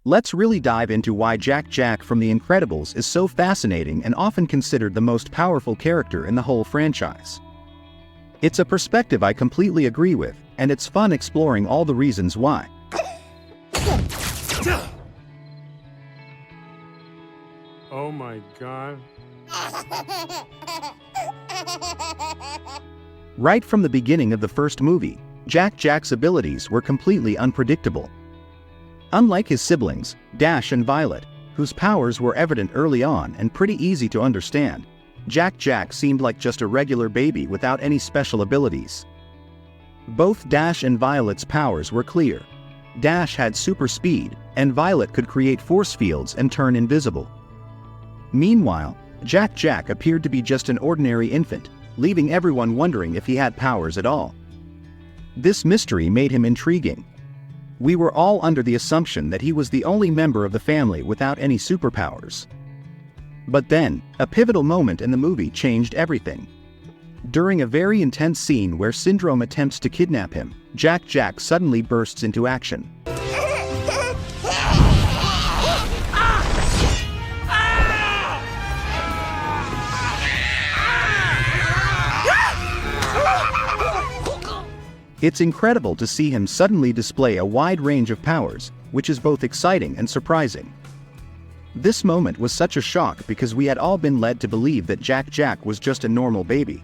Let's really dive into why Jack Jack from The Incredibles is so fascinating and often considered the most powerful character in the whole franchise. It's a perspective I completely agree with, and it's fun exploring all the reasons why. Oh my god. Right from the beginning of the first movie, Jack Jack's abilities were completely unpredictable. Unlike his siblings, Dash and Violet, whose powers were evident early on and pretty easy to understand, Jack Jack seemed like just a regular baby without any special abilities. Both Dash and Violet's powers were clear. Dash had super speed, and Violet could create force fields and turn invisible. Meanwhile, Jack Jack appeared to be just an ordinary infant, leaving everyone wondering if he had powers at all. This mystery made him intriguing. We were all under the assumption that he was the only member of the family without any superpowers. But then, a pivotal moment in the movie changed everything. During a very intense scene where Syndrome attempts to kidnap him, Jack Jack suddenly bursts into action. It's incredible to see him suddenly display a wide range of powers, which is both exciting and surprising. This moment was such a shock because we had all been led to believe that Jack Jack was just a normal baby.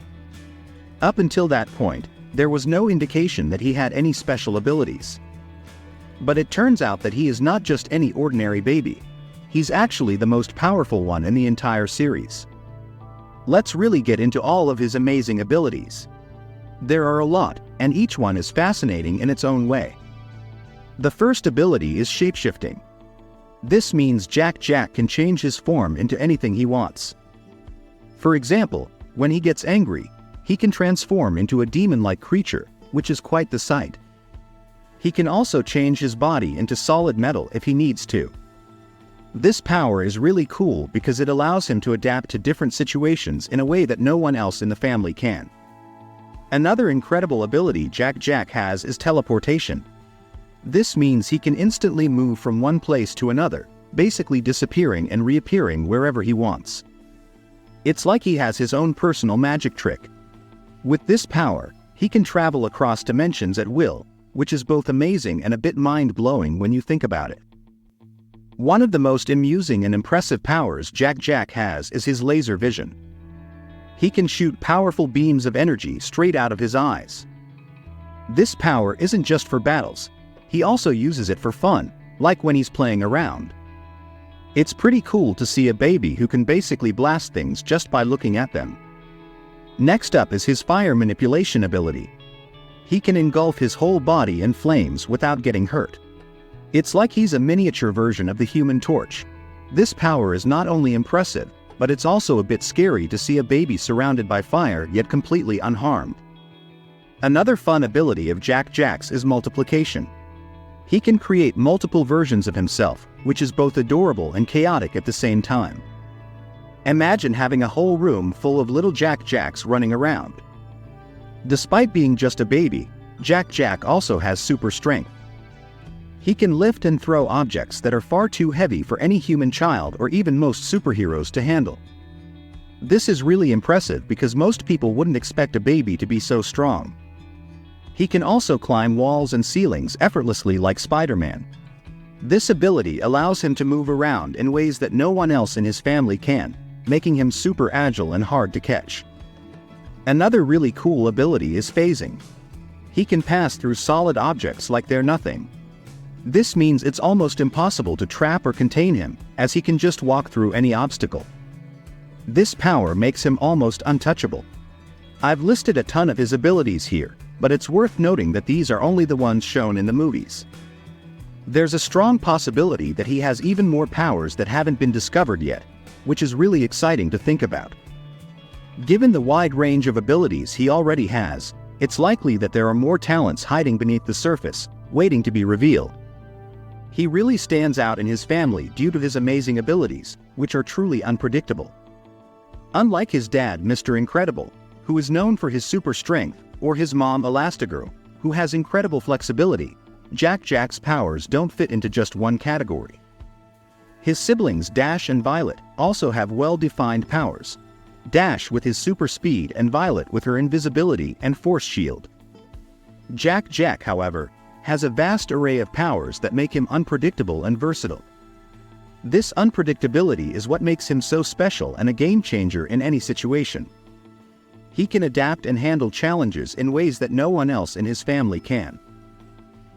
Up until that point, there was no indication that he had any special abilities. But it turns out that he is not just any ordinary baby. He's actually the most powerful one in the entire series. Let's really get into all of his amazing abilities. There are a lot, and each one is fascinating in its own way. The first ability is shapeshifting. This means Jack Jack can change his form into anything he wants. For example, when he gets angry, he can transform into a demon-like creature, which is quite the sight. He can also change his body into solid metal if he needs to. This power is really cool because it allows him to adapt to different situations in a way that no one else in the family can. Another incredible ability Jack Jack has is teleportation. This means he can instantly move from one place to another, basically disappearing and reappearing wherever he wants. It's like he has his own personal magic trick. With this power, he can travel across dimensions at will, which is both amazing and a bit mind-blowing when you think about it. One of the most amusing and impressive powers Jack Jack has is his laser vision. He can shoot powerful beams of energy straight out of his eyes. This power isn't just for battles, he also uses it for fun, like when he's playing around. It's pretty cool to see a baby who can basically blast things just by looking at them. Next up is his fire manipulation ability. He can engulf his whole body in flames without getting hurt. It's like he's a miniature version of the Human Torch. This power is not only impressive, but it's also a bit scary to see a baby surrounded by fire yet completely unharmed. Another fun ability of Jack Jack's is multiplication. He can create multiple versions of himself, which is both adorable and chaotic at the same time. Imagine having a whole room full of little Jack Jacks running around. Despite being just a baby, Jack Jack also has super strength. He can lift and throw objects that are far too heavy for any human child or even most superheroes to handle. This is really impressive because most people wouldn't expect a baby to be so strong. He can also climb walls and ceilings effortlessly like Spider-Man. This ability allows him to move around in ways that no one else in his family can, making him super agile and hard to catch. Another really cool ability is phasing. He can pass through solid objects like they're nothing. This means it's almost impossible to trap or contain him, as he can just walk through any obstacle. This power makes him almost untouchable. I've listed a ton of his abilities here, but it's worth noting that these are only the ones shown in the movies. There's a strong possibility that he has even more powers that haven't been discovered yet, which is really exciting to think about. Given the wide range of abilities he already has, it's likely that there are more talents hiding beneath the surface, waiting to be revealed. He really stands out in his family due to his amazing abilities, which are truly unpredictable. Unlike his dad, Mr. Incredible, who is known for his super strength, or his mom, Elastigirl, who has incredible flexibility, Jack Jack's powers don't fit into just one category. His siblings Dash and Violet also have well-defined powers. Dash with his super speed and Violet with her invisibility and force shield. Jack Jack, however, has a vast array of powers that make him unpredictable and versatile. This unpredictability is what makes him so special and a game-changer in any situation. He can adapt and handle challenges in ways that no one else in his family can.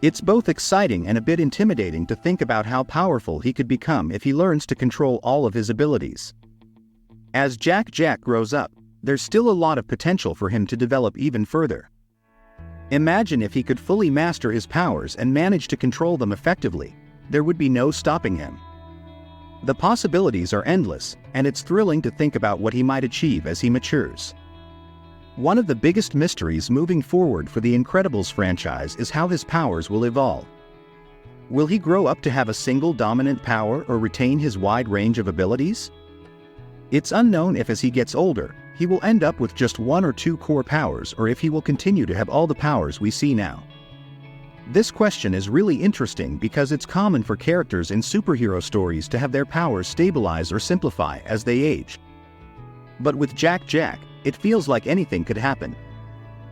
It's both exciting and a bit intimidating to think about how powerful he could become if he learns to control all of his abilities. As Jack Jack grows up, there's still a lot of potential for him to develop even further. Imagine if he could fully master his powers and manage to control them effectively. There would be no stopping him. The possibilities are endless, and it's thrilling to think about what he might achieve as he matures. One of the biggest mysteries moving forward for the Incredibles franchise is how his powers will evolve. Will he grow up to have a single dominant power or retain his wide range of abilities? It's unknown if as he gets older, he will end up with just one or two core powers or if he will continue to have all the powers we see now. This question is really interesting because it's common for characters in superhero stories to have their powers stabilize or simplify as they age. But with Jack Jack, it feels like anything could happen.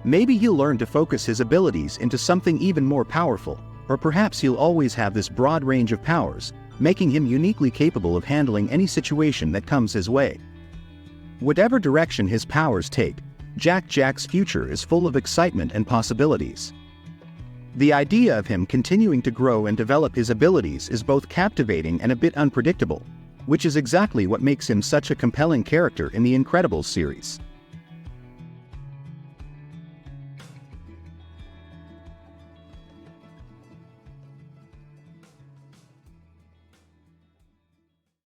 Maybe he'll learn to focus his abilities into something even more powerful, or perhaps he'll always have this broad range of powers, making him uniquely capable of handling any situation that comes his way. Whatever direction his powers take, Jack Jack's future is full of excitement and possibilities. The idea of him continuing to grow and develop his abilities is both captivating and a bit unpredictable, which is exactly what makes him such a compelling character in the Incredibles series.